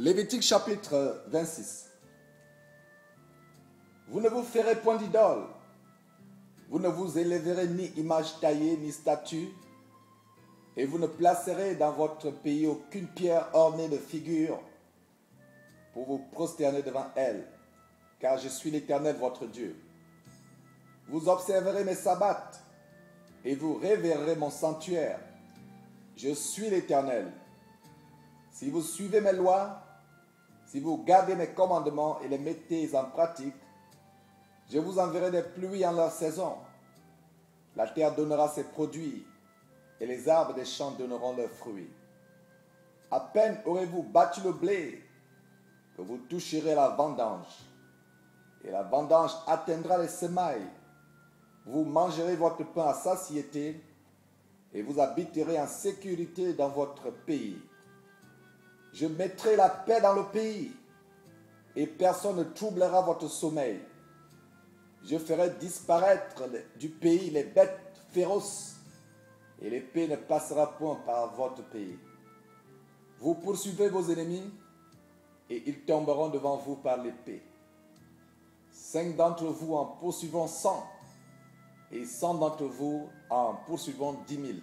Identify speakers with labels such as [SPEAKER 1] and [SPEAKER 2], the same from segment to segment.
[SPEAKER 1] Lévitique chapitre 26. Vous ne vous ferez point d'idole, vous ne vous élèverez ni image taillée ni statue, et vous ne placerez dans votre pays aucune pierre ornée de figures pour vous prosterner devant elle, car je suis l'Éternel votre Dieu. Vous observerez mes sabbats et vous révérerez mon sanctuaire. Je suis l'Éternel. Si vous suivez mes lois, si vous gardez mes commandements et les mettez en pratique, je vous enverrai des pluies en leur saison. La terre donnera ses produits et les arbres des champs donneront leurs fruits. À peine aurez-vous battu le blé que vous toucherez la vendange, et la vendange atteindra les semailles. Vous mangerez votre pain à satiété et vous habiterez en sécurité dans votre pays. Je mettrai la paix dans le pays et personne ne troublera votre sommeil. Je ferai disparaître du pays les bêtes féroces et l'épée ne passera point par votre pays. Vous poursuivez vos ennemis et ils tomberont devant vous par l'épée. 5 d'entre vous en poursuivront 100 et 100 d'entre vous en poursuivront 10 000.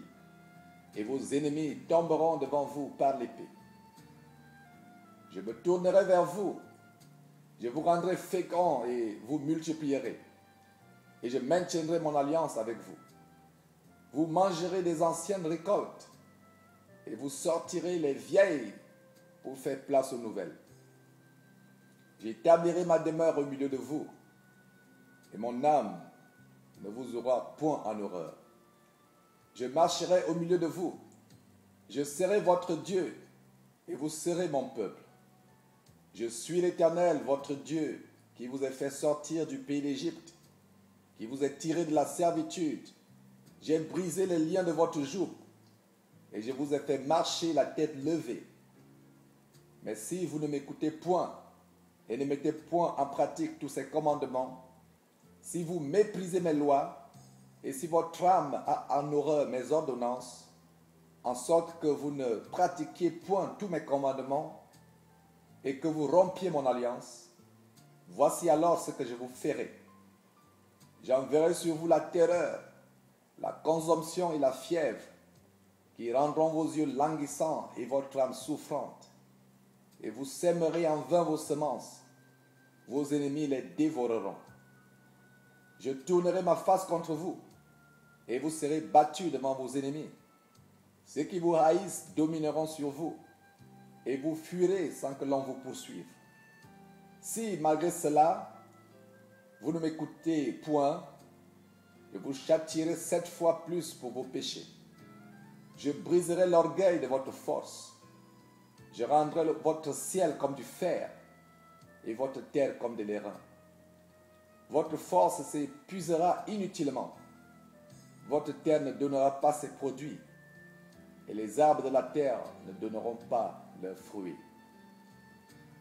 [SPEAKER 1] Et vos ennemis tomberont devant vous par l'épée. Je me tournerai vers vous, je vous rendrai fécond et vous multiplierez. Et je maintiendrai mon alliance avec vous. Vous mangerez des anciennes récoltes et vous sortirez les vieilles pour faire place aux nouvelles. J'établirai ma demeure au milieu de vous et mon âme ne vous aura point en horreur. Je marcherai au milieu de vous, je serai votre Dieu et vous serez mon peuple. Je suis l'Éternel, votre Dieu, qui vous ai fait sortir du pays d'Égypte, qui vous ai tiré de la servitude. J'ai brisé les liens de votre joug et je vous ai fait marcher la tête levée. Mais si vous ne m'écoutez point et ne mettez point en pratique tous ces commandements, si vous méprisez mes lois et si votre âme a en horreur mes ordonnances, en sorte que vous ne pratiquiez point tous mes commandements et que vous rompiez mon alliance, voici alors ce que je vous ferai. J'enverrai sur vous la terreur, la consomption et la fièvre, qui rendront vos yeux languissants et votre âme souffrante. Et vous sèmerez en vain vos semences, vos ennemis les dévoreront. Je tournerai ma face contre vous, et vous serez battus devant vos ennemis. Ceux qui vous haïssent domineront sur vous, et vous fuirez sans que l'on vous poursuive. Si, malgré cela, vous ne m'écoutez point, je vous châtierai 7 fois plus pour vos péchés. Je briserai l'orgueil de votre force. Je rendrai votre ciel comme du fer et votre terre comme de l'airain. Votre force s'épuisera inutilement. Votre terre ne donnera pas ses produits et les arbres de la terre ne donneront pas leurs fruits.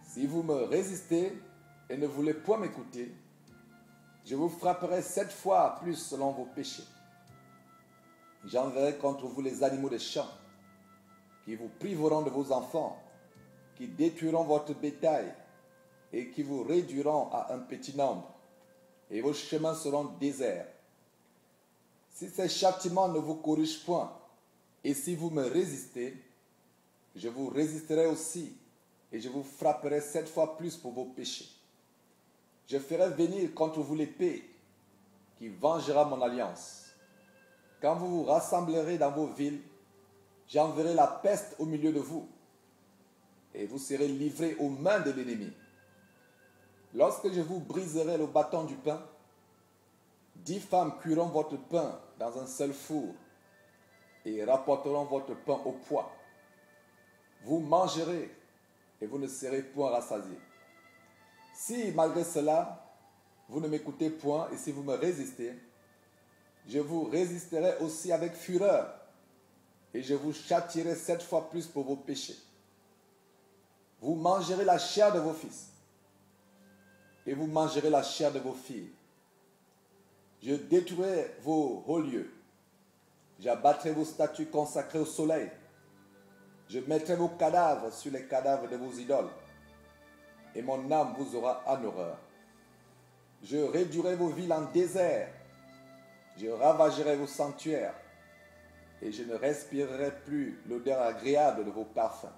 [SPEAKER 1] Si vous me résistez et ne voulez point m'écouter, je vous frapperai 7 fois plus selon vos péchés. J'enverrai contre vous les animaux des champs, qui vous priveront de vos enfants, qui détruiront votre bétail et qui vous réduiront à un petit nombre, et vos chemins seront déserts. Si ces châtiments ne vous corrigent point, et si vous me résistez, je vous résisterai aussi, et je vous frapperai 7 fois plus pour vos péchés. Je ferai venir contre vous l'épée, qui vengera mon alliance. Quand vous vous rassemblerez dans vos villes, j'enverrai la peste au milieu de vous, et vous serez livrés aux mains de l'ennemi. Lorsque je vous briserai le bâton du pain, 10 femmes cuiront votre pain dans un seul four, et rapporteront votre pain au poids. Vous mangerez, et vous ne serez point rassasiés. Si, malgré cela, vous ne m'écoutez point, et si vous me résistez, je vous résisterai aussi avec fureur, et je vous châtierai 7 fois plus pour vos péchés. Vous mangerez la chair de vos fils, et vous mangerez la chair de vos filles. Je détruirai vos hauts lieux, j'abattrai vos statues consacrées au soleil, je mettrai vos cadavres sur les cadavres de vos idoles. et mon âme vous aura en horreur. Je réduirai vos villes en désert, je ravagerai vos sanctuaires, et je ne respirerai plus l'odeur agréable de vos parfums.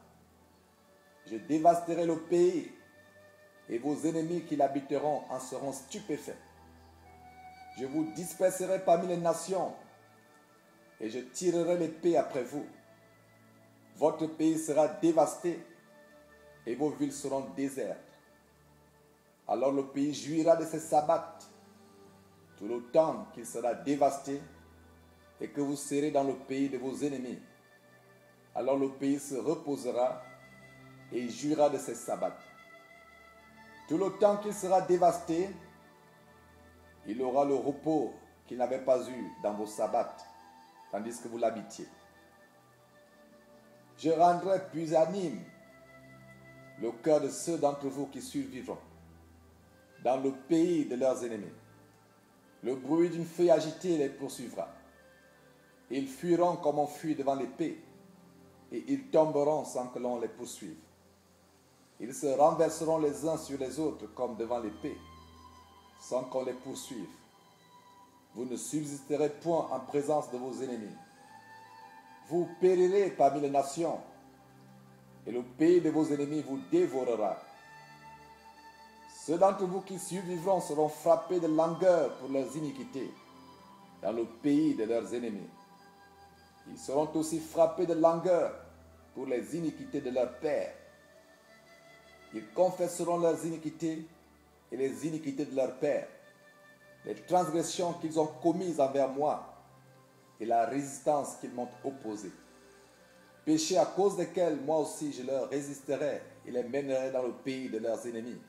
[SPEAKER 1] Je dévasterai le pays, et vos ennemis qui l'habiteront en seront stupéfaits. Je vous disperserai parmi les nations, et je tirerai l'épée après vous. Votre pays sera dévasté, et vos villes seront désertes. Alors le pays jouira de ses sabbats, tout le temps qu'il sera dévasté, et que vous serez dans le pays de vos ennemis. Alors le pays se reposera, et jouira de ses sabbats. Tout le temps qu'il sera dévasté, il aura le repos qu'il n'avait pas eu dans vos sabbats, tandis que vous l'habitiez. Je rendrai pusillanime le cœur de ceux d'entre vous qui survivront dans le pays de leurs ennemis. Le bruit d'une feuille agitée les poursuivra. Ils fuiront comme on fuit devant l'épée, et ils tomberont sans que l'on les poursuive. Ils se renverseront les uns sur les autres comme devant l'épée, sans qu'on les poursuive. Vous ne subsisterez point en présence de vos ennemis. Vous périrez parmi les nations, et le pays de vos ennemis vous dévorera. Ceux d'entre vous qui survivront seront frappés de langueur pour leurs iniquités, dans le pays de leurs ennemis. Ils seront aussi frappés de langueur pour les iniquités de leurs pères. Ils confesseront leurs iniquités et les iniquités de leurs pères, les transgressions qu'ils ont commises envers moi et la résistance qu'ils m'ont opposée. Péchés à cause desquels moi aussi je leur résisterai et les mènerai dans le pays de leurs ennemis.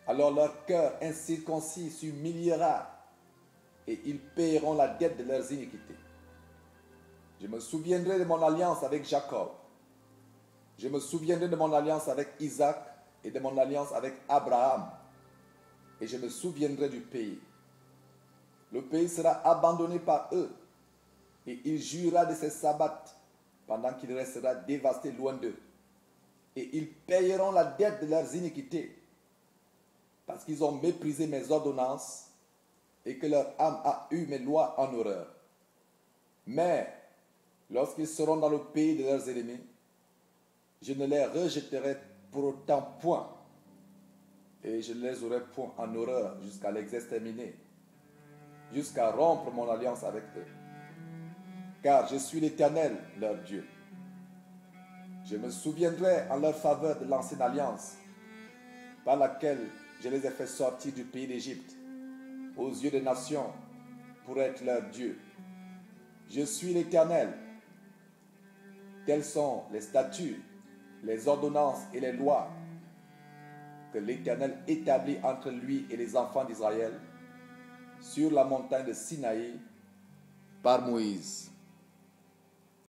[SPEAKER 1] Alors leur cœur incirconcis s'humiliera et ils paieront la dette de leurs iniquités. Je me souviendrai de mon alliance avec Jacob. Je me souviendrai de mon alliance avec Isaac et de mon alliance avec Abraham. Et je me souviendrai du pays. Le pays sera abandonné par eux et il jouira de ses sabbats pendant qu'il restera dévasté loin d'eux. Et ils payeront la dette de leurs iniquités parce qu'ils ont méprisé mes ordonnances et que leur âme a eu mes lois en horreur. Mais lorsqu'ils seront dans le pays de leurs ennemis, je ne les rejetterai pour autant point, et je ne les aurai point en horreur jusqu'à les exterminer, jusqu'à rompre mon alliance avec eux. Car je suis l'Éternel, leur Dieu. Je me souviendrai en leur faveur de l'ancienne alliance, par laquelle je les ai fait sortir du pays d'Égypte, aux yeux des nations, pour être leur Dieu. Je suis l'Éternel. Tels sont les statuts, les ordonnances et les lois que l'Éternel établit entre lui et les enfants d'Israël sur la montagne de Sinaï par Moïse.